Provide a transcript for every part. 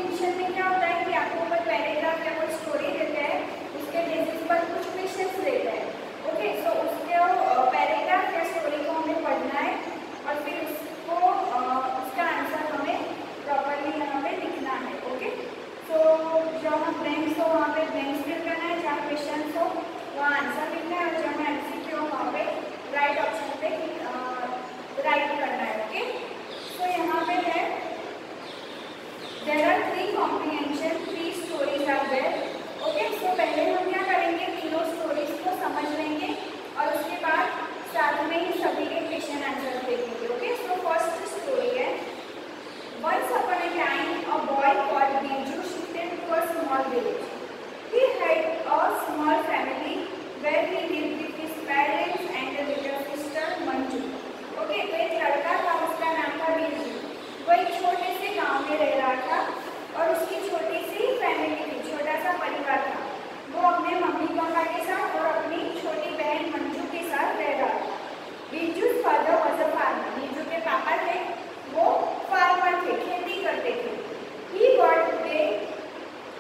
Comprehension में क्या होता है कि आपको कोई पैराग्राफ या कोई स्टोरी देते हैं, उसके बेसिस पर कुछ क्वेश्चंस देते हैं। ओके, तो उसके पैराग्राफ या स्टोरी को हमें पढ़ना है और फिर उसको उसका आंसर हमें प्रॉपरली यहाँ पे लिखना है। ओके, तो जहाँ ब्लैंक्स हो वहाँ पे ब्लैंक्स फिल करना है, जहाँ क्वेश्चन हो वहाँ आंसर लिखना है और जहाँ एमसीक्यू हो वहाँ पे राइट ऑप्शन पे राइट करना है। ओके, तो यहाँ पे है there are 3 comprehension, 3 stories are there. Okay, तो पहले हम क्या करेंगे, तीनों स्टोरीज को समझ लेंगे और उसके बाद साथ में ही सभी के क्वेश्चन आंसर देखेंगे। ओके, सो फर्स्ट स्टोरी है Once upon a time, a boy called Biju shifted to a small village. He had a small family where he lived with his parents and a little sister Manju. Okay, तो एक लड़का था, उसका नाम था बिरजू। वो एक छोटे से गांव में रह रहा था और उसकी छोटी सी फैमिली थी, छोटा सा परिवार था। वो अपने मम्मी पापा के साथ और अपनी छोटी बहन मंजू के साथ रह रहा था। बिरजू's father was a farmer. Birju के पापा थे वो फार्मर थे, खेती करते थे। He got day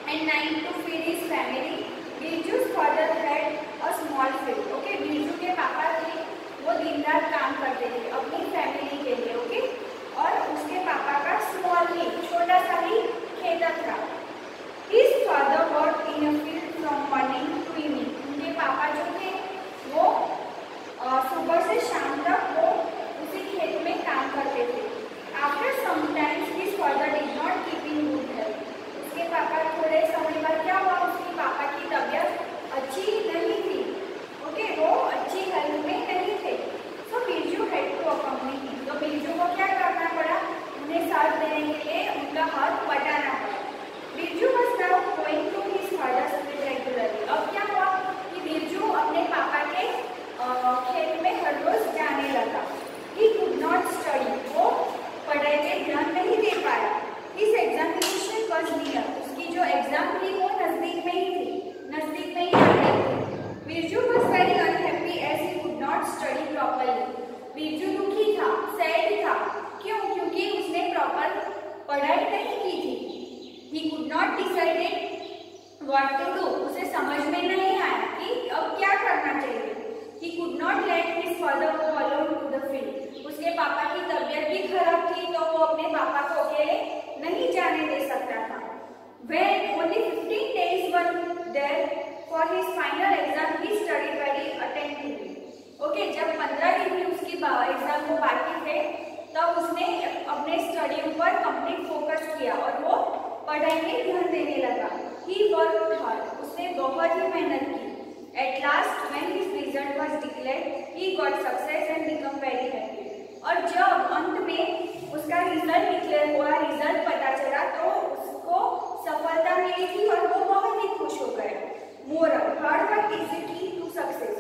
and night to feed his family. बिरजू's father had a small field. Okay, Birju के पापा थे वो दिन रात काम करते थे अपनी फैमिली के लिए। ओके, और उसके पापा का स्मॉल ही छोटा सा ही खेतर था। His father worked in a field from morning to evening. उनके पापा जो थे वो सुबह से शाम तक वो उसी खेत में काम करते थे। After some time, his father did not keep in good health. उसके पापा थोड़े समय बाद क्या हुआ, उसके पापा की तबीयत अच्छी नहीं थी। ओके, वो अच्छी हेल्थ में नहीं थे। So Birju had to accompany him. तो बिरजू को क्या करना पड़ा, उन्हें साथ देने के लिए उनका हाथ बटाना पड़ा। Birju was now going to his father's field regularly. अब क्या हुआ कि बिरजू अपने पापा के खेत में हर रोज जाने लगा। He could not study. वो पढ़ाई पे ध्यान नहीं दे पाया। इस एग्जामिनेशन वाज नियर, उसकी जो एग्जाम थी वो नजदीक में ही थी, नजदीक में ही आ रही थी। Birju was very unhappy as he could not study properly. Birju दुखी था, सैड था। क्यों? क्योंकि उसने प्रॉपर पढ़ाई नहीं की थी। He could not decided what to do, उसे समझ में नहीं आया कि अब क्या करना चाहिए। He could not let his father go alone to the field. उसके पापा की तबीयत भी खराब थी तो वो अपने पापा को अकेले नहीं जाने दे सकता था। When only 15 days were there for his final exam, he studied very attentively. Okay, जब 15 दिन भी उसकी एग्जाम को बाकी थे तब उसने अपने स्टडी ऊपर कंप्लीट फोकस किया और वो पढ़ाई में ध्यान देने लगा। He worked hard. उसने बहुत ही मेहनत की। At last, when his result was declared, he got success and became very happy. और जब अंत में उसका रिजल्ट डिक्लेयर हुआ, रिजल्ट पता चला तो उसको सफलता मिली थी और वो बहुत ही खुश हो गए। Moral, hard work is the key to success.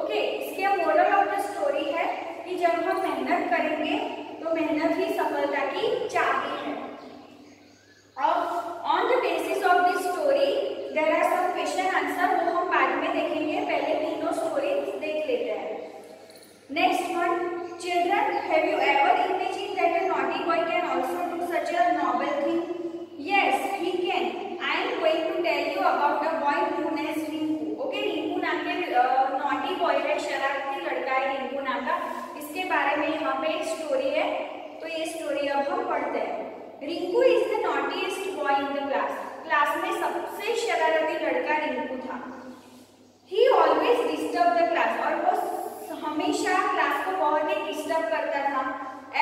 Okay, इसके मोरल ऑफ द स्टोरी है कि जब हम मेहनत करेंगे तो मेहनत ही सफलता की चाबी है। अब on the basis of this story there are some question answer, वो हम बाद में देखेंगे, पहले तीनों स्टोरी देख लेते हैं। Next one, children have you ever imagine that a naughty boy can also do such a noble thing? Yes, he can. I am going to tell you about a boy known as Rinku. Okay, Rinku नाम के naughty boy है, शरारती लड़का है रिंकू नाम का। इसके बारे में यहाँ पे एक स्टोरी है, तो ये स्टोरी अब हम पढ़ते हैं। Rinku is the naughtiest boy in the class. Class में सबसे शरारती लड़का रिंकू था। ही ऑलवेज डिस्टर्ब द क्लास, और वो हमेशा क्लास को बहुत ही डिस्टर्ब करता था।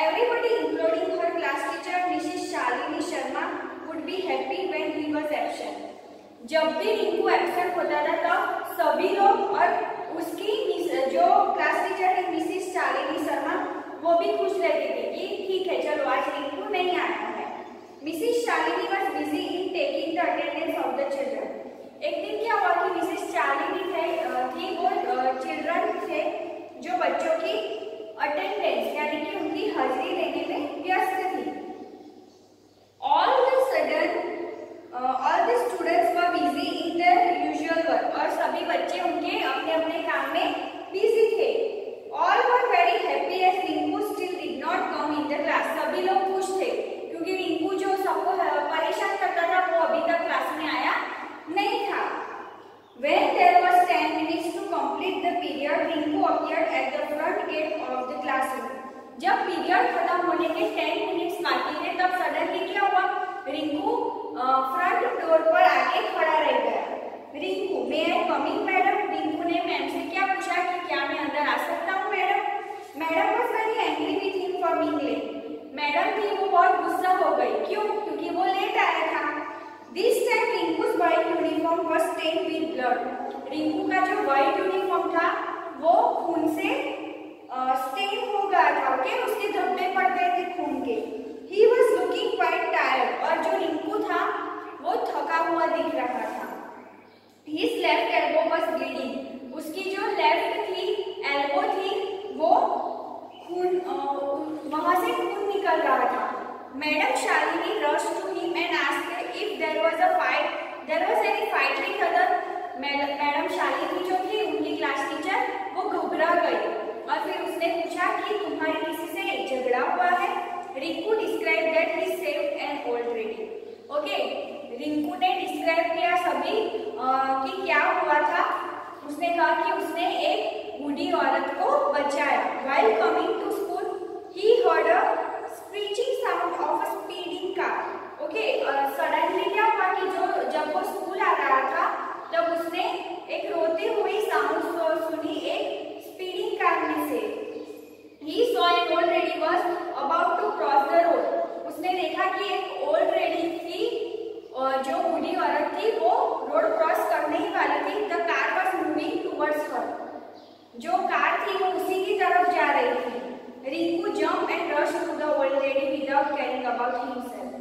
Everybody including her class teacher Mrs Shalini Sharma would be happy when he was absent. जब भी रिंकू एब्सेंट होता था तब सभी लोग और उसकी जो क्लास टीचर है मिसेस शालिनी शर्मा वो भी खुश रहते थे कि ठीक है, चलो आज रिंकू नहीं आया है। Mrs Shalini was busy in taking the attendance of the children. एक दिन क्या हुआ कि मिसेस शालिनी थी वो चिल्ड्रन थे जो बच्चों की अटेंडेंस यानी कि उनकी हाजिरी लेने में व्यस्त थी। All the sudden all the students were busy in their usual work, और सभी बच्चे उनके अपने अपने काम में बिजी थे। All were very happy as Rinku still did not come in the class. सभी लोग खुश थे क्योंकि रिंकू जो सबको परेशान फ्रंट डोर पर आके खड़ा रह गया। रिंकू, मे आई कमिंग मैडम? रिंकू ने मैम से क्या पूछा कि क्या मैं अंदर आ सकता हूँ madam? Madam was very angry with him for being late. Madam थी वो बहुत गुस्सा हो गई। क्यों? क्योंकि वो लेट आया था। This time Rinku's white uniform was stained with blood. Rinku का जो व्हाइट यूनिफॉर्म था वो खून से स्टेन हो गया था। ओके, उसके धब्बे पड़ गए थे खून के। He was looking quite tired, और जो रिंकू था वो थका हुआ दिख रहा था। His left elbow was bleeding. उसकी जो लेफ्ट थी एल्बो थी वो खून वहां से खून निकल रहा था। Madam Shalini rush to him and asked if there was any fight with other. Madam Shalini जो थी उनकी क्लास टीचर, वो घबरा गई और फिर उसने पूछा कि तुम्हारी किसी से झगड़ा हुआ है? Rinku describe that he saved an old lady. Okay, Rinku ने डिस्क्राइब किया सभी कि क्या हुआ था। उसने कहा कि उसने एक बूढ़ी औरत को बचाया। While coming to school he heard a screeching sound of a speeding car. Okay, suddenly क्या हुआ कि जब वो स्कूल आ रहा था तब उसने एक रोती हुई साउंड सुनी एक स्पीडिंग कार में से। He saw an old lady was about to cross the road. उसने देखा कि एक ओल्ड लेडी थी, जो बूढ़ी औरत थी वो रोड क्रॉस करने ही वाली थी। The car was moving towards her. जो कार थी वो उसी की तरफ जा रही थी। Rinku jumped and rushed to the old lady without caring about himself.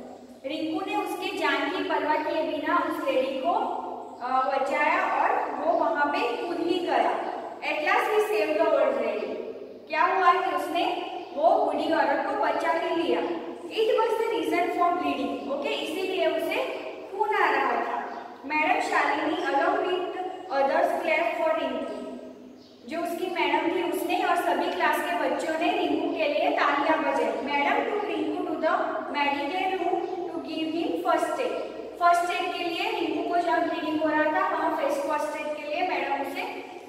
Rinku ने उसके जान की परवाह किए बिना उस लेडी को बचाया और वो वहां पे कूद ही गया। At last he saved the old lady. क्या हुआ कि उसने वो बूढ़ी औरत को बचा ही लिया। It was the reason for bleeding. Okay, इसीलिए उसे खून आ रहा था। Madam Shalini along with others clapped for Rinku. जो उसकी मैडम थी उसने और सभी क्लास के बच्चों ने रिंकू के लिए तालियां बजाई। Madam took Rinku to the medical room to give him first aid. First aid के लिए रिंकू को जब ब्लीडिंग हो रहा था वहाँ फर्स्ट एड के लिए मैडम उसे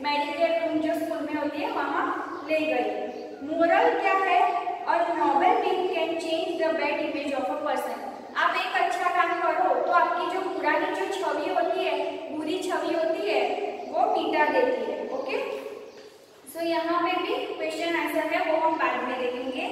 मेडिकल रूम जो स्कूल में होती है वहाँ ले गई। मोरल क्या है? और noble thing can change the bad image of a person. आप एक अच्छा काम करो तो आपकी जो पुरानी जो छवि होती है, बुरी छवि होती है, वो मिटा देती है। ओके, सो यहाँ पे भी क्वेश्चन आंसर है वो हम बाद में देखेंगे।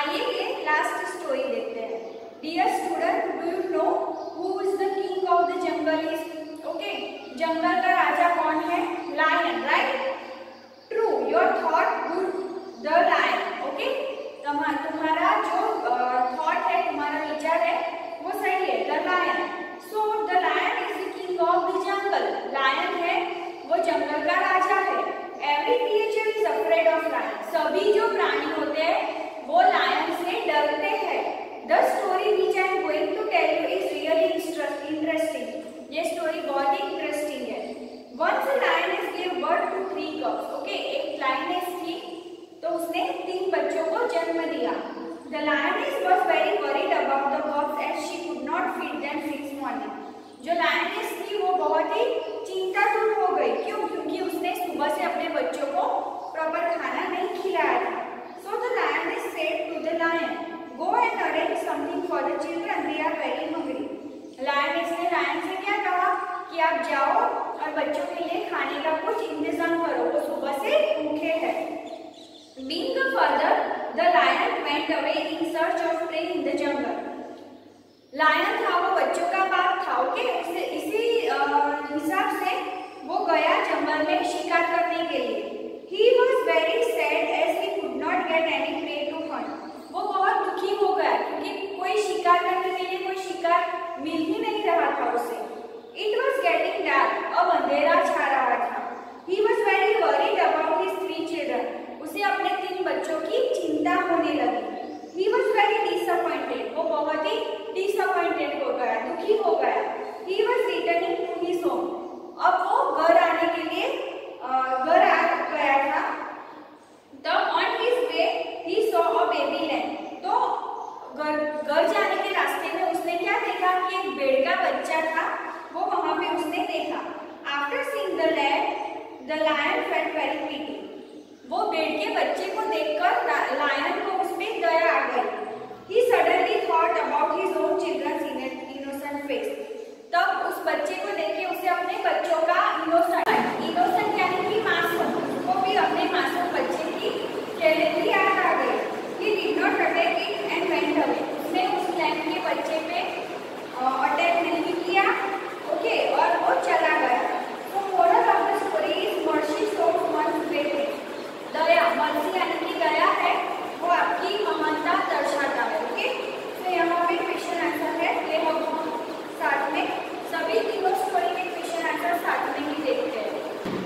आइए ये लास्ट स्टोरी देखते हैं। Dear student, do you know who is the king of the jungle is? Okay, जंगल का राजा कौन है? Lion, right? True, your thought good, the lion. Okay, तुम्हारा जो थॉट है, तुम्हारा विचार है वो सही है, the lion. So the lion is the king of the jungle. Lion है वो जंगल का राजा है। Every creature is afraid of lion. सभी जो प्राणी होते हैं वो लायन से डरते हैं। The story which I am going to tell you is really interesting. ये स्टोरी बहुत ही इंटरेस्टिंग है। Once a lioness gave birth to 3 cubs. Okay, एक lioness थी तो उसने 3 बच्चों को जन्म दिया। The lioness was very worried about the cubs as she could not feed them since morning. जो lioness थी वो बहुत ही चिंतातुर हो गई। क्यों? क्योंकि उसने सुबह से अपने बच्चों को प्रॉपर खाना नहीं खिलाया था। So the lioness said to the lion, Go and arrange something for the children. They are very hungry. Lioness ने लायन से क्या कहा कि आप जाओ और बच्चों के लिए खाने का कुछ इंतजाम करो, वो सुबह से भूखे हैं। Being a father, the lion went away in search of prey in the jungle. Lion था वो बच्चों का बाप था। ओके, इसी हिसाब से वो गया जंगल में शिकार करने के लिए। He was very sad as he could not get any prey to hunt. वो बहुत दुखी हो गया क्योंकि कोई शिकार करने के लिए कोई शिकार मिल ही नहीं रहा था उसे। It was getting dark. अब अंधेरा छा रहा था। He was very worried about his 3 children. उसे अपने 3 बच्चों की चिंता होने लगी। He was very disappointed. वो बहुत ही disappointed हो गया, दुखी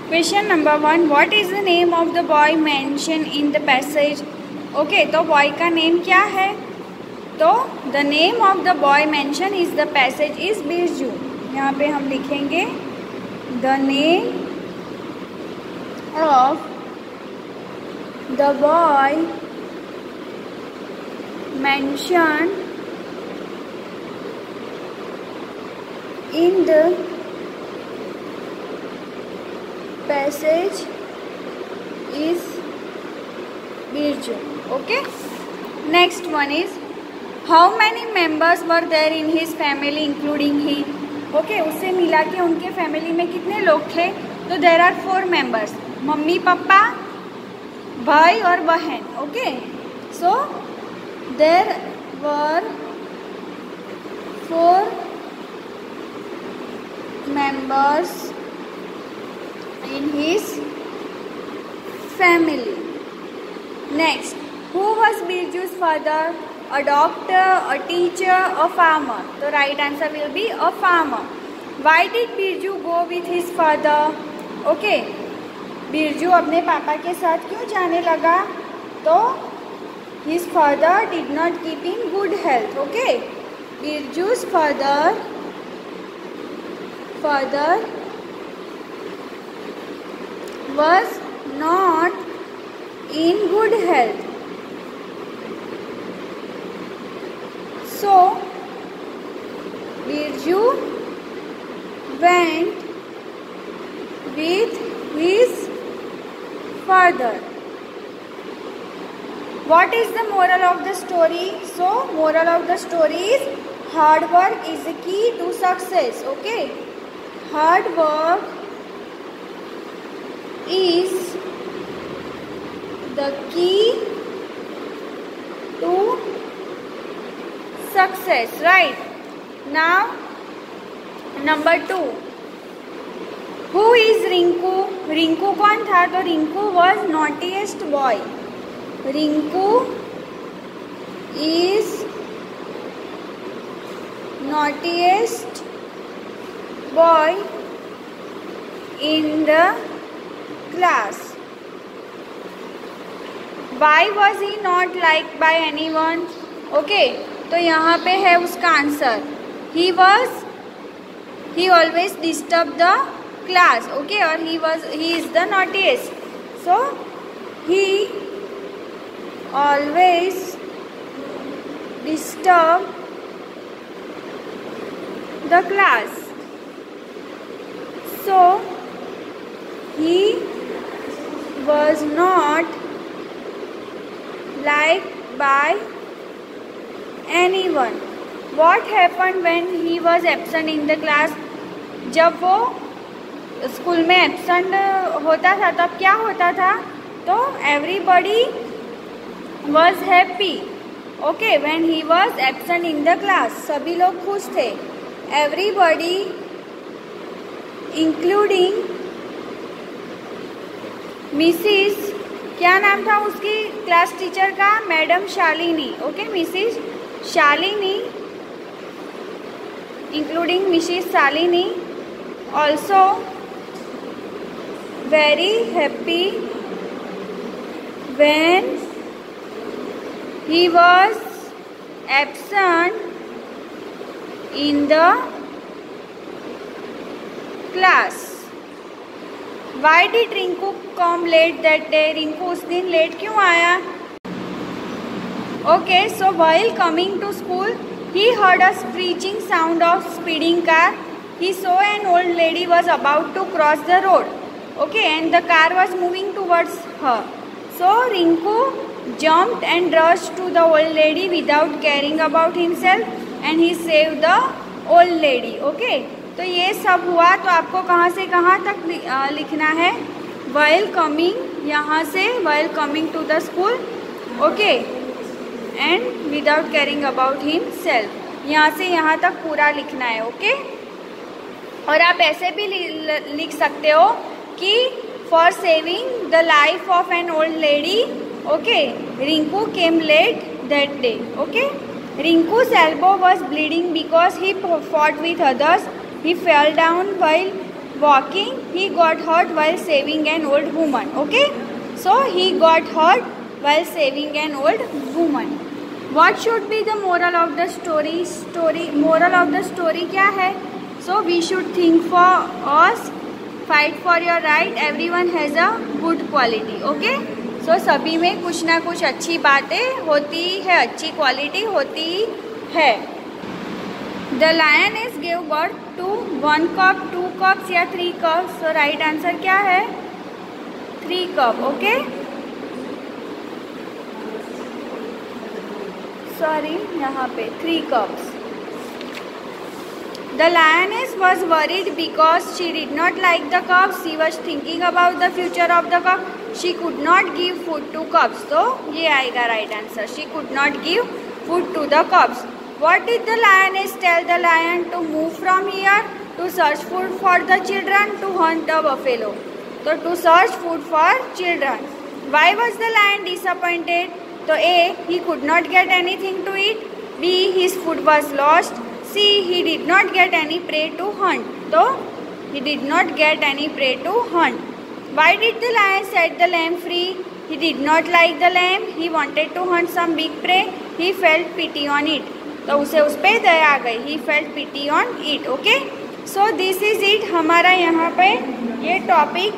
question number 1, what is the name of the boy mention in the passage. Okay, तो बॉय का नेम क्या है? तो the name of the boy mention is the passage is Birju. यहाँ पे हम लिखेंगे the name of the boy mention in the passage is Birju. Okay, next one is how many members were there in his family including he। okay, उससे मिला के उनके family में कितने लोग थे? तो there are 4 members, mummy papa भाई और बहन। Okay, so there were 4 members in his family. Next, who was Birju's father? A doctor, a teacher, a farmer. The right answer will be a farmer. Why did Birju go with his father? Okay, Birju अपने पापा के साथ क्यों जाने लगा? तो his father did not keep in good health. Okay, Birju's father was not in good health, so Birju went with his father. What is the moral of the story? So moral of the story is hard work is the key to success. Okay, hard work is the key to success, right? Now number 2, who is Rinku? Rinku कौन था? तो Rinku was naughtiest boy. Rinku is naughtiest boy in the class. Why was he not liked by anyone? Okay, तो यहाँ पे है उसका answer, he always disturbed the class. Okay, और he is the naughtiest, so he always disturbed the class, so he was not liked by anyone. What happened when he was absent in the class? जब वो school में absent होता था तब क्या होता था? तो everybody was happy. Okay, when he was absent in the class, सभी लोग खुश थे. Everybody including मिसिस, क्या नाम था उसकी क्लास टीचर का? Madam Shalini. Okay, Mrs Shalini including Mrs Shalini also very happy when he was absent in the class. Why did Rinku come late that day? Rinku उस दिन लेट क्यों आया? Okay, so while coming to school, he heard a screeching sound of speeding car. He saw an old lady was about to cross the road. Okay, and the car was moving towards her. So Rinku jumped and rushed to the old lady without caring about himself, and he saved the old lady. Okay, तो ये सब हुआ. तो आपको कहाँ से कहाँ तक लिखना है? while coming, यहाँ से while coming to the school. Okay, and without caring about himself, यहाँ से यहाँ तक पूरा लिखना है. ओके, और आप ऐसे भी लिख सकते हो कि for saving the life of an old lady. Okay, Rinku came let that day. Okay, Rinku's elbow was bleeding because he fought with others. He fell down while walking, he got hurt while saving an old woman. Okay, so he got hurt while saving an old woman. What should be the moral of the story? Moral of the story क्या है? So we should think for us, fight for your right, everyone has a good quality. Okay, so सभी में कुछ ना कुछ अच्छी बातें होती है, अच्छी क्वालिटी होती है. The lioness gave birth to 1 cub, 2 cubs या 3 cubs. So right answer क्या है? 3 cub. Okay. Sorry, यहाँ पे 3 cubs. The lioness was worried because she did not like the cubs. She was thinking about the future of the cub. She could not give food to cubs. तो ये आएगा right answer. She could not give food to the cubs. What did the lioness tell the lion to move from here? To search food for the children, to hunt the buffalo. So to search food for children. Why was the lion disappointed? So A, he could not get anything to eat. B, his food was lost. C, he did not get any prey to hunt. So he did not get any prey to hunt. Why did the lion set the lamb free? He did not like the lamb. He wanted to hunt some big prey. He felt pity on it. तो उसे उस पर दया आ गई. He felt pity on it. Okay. So this is it. हमारा यहाँ पे ये topic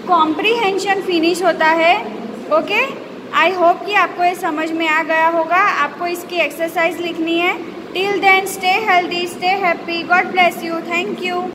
comprehension finish होता है. ओके, आई होप कि आपको ये समझ में आ गया होगा. आपको इसकी एक्सरसाइज लिखनी है. Till then stay healthy, stay happy. God bless you. Thank you.